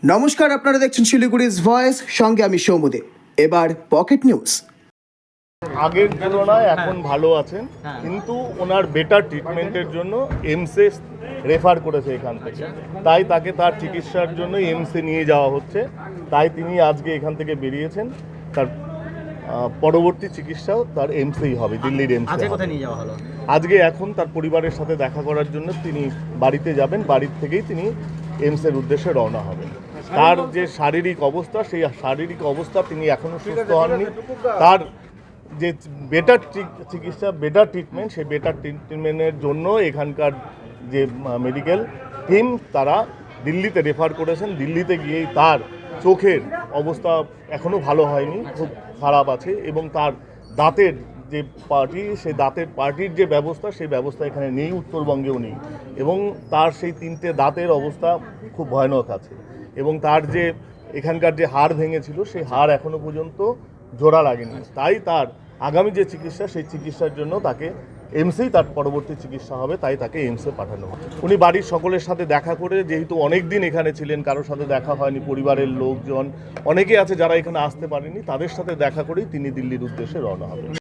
নমস্কার, আপনারা দেখছেন শিলিগুড়িজ ভয়েস, সঙ্গে আমি সৌমদে। এবার পকেট নিউজ। আগের তুলনায় এখন ভালো আছেন, কিন্তু ওনার বেটার ট্রিটমেন্টের জন্য এমসে রেফার করেছে এখান থেকে, তাই তাকে তার চিকিৎসার জন্য এমসে নিয়ে যাওয়া হচ্ছে। তাই তিনি আজকে এখান থেকে বেরিয়েছেন। তার পরবর্তী চিকিৎসাও তার এমসেই হবে, দিল্লির এমসে। কোথায় নিয়ে যাওয়া হলো? আজকে এখন তার পরিবারের সাথে দেখা করার জন্য তিনি বাড়িতে যাবেন, বাড়ির থেকেই তিনি এমসের উদ্দেশ্যে রওনা হবেন। তার যে শারীরিক অবস্থা, সেই শারীরিক অবস্থা, তিনি এখনও সুস্থ হননি। তার যে বেটার চিকিৎসা, বেটার ট্রিটমেন্ট, সেই বেটার ট্রিটমেন্টের জন্য এখানকার যে মেডিকেল টিম তারা দিল্লিতে রেফার করেছেন। দিল্লিতে গিয়েই তার চোখের অবস্থা এখনও ভালো হয়নি, খুব খারাপ আছে, এবং তার দাঁতের যে পার্টি, সেই দাঁতের পার্টির যে ব্যবস্থা, সেই ব্যবস্থা এখানে নেই, উত্তরবঙ্গেও নেই, এবং তার সেই 3টে দাঁতের অবস্থা খুব ভয়ানক আছে, এবং তার যে এখানকার যে হাড় ভেঙেছিল, সেই হাড় এখনও পর্যন্ত জোড়া লাগেনি। তাই তার আগামী যে চিকিৎসা, সেই চিকিৎসার জন্য তাকে এমসেই তার পরবর্তী চিকিৎসা হবে, তাই তাকে এমসে পাঠানো হবে। উনি বাড়ির সকলের সাথে দেখা করে, যেহেতু অনেক দিন এখানে ছিলেন, কারোর সাথে দেখা হয়নি, পরিবারের লোকজন অনেকে আছে যারা এখানে আসতে পারেনি, তাদের সাথে দেখা করেই তিনি দিল্লির উদ্দেশ্যে রওনা হবেন।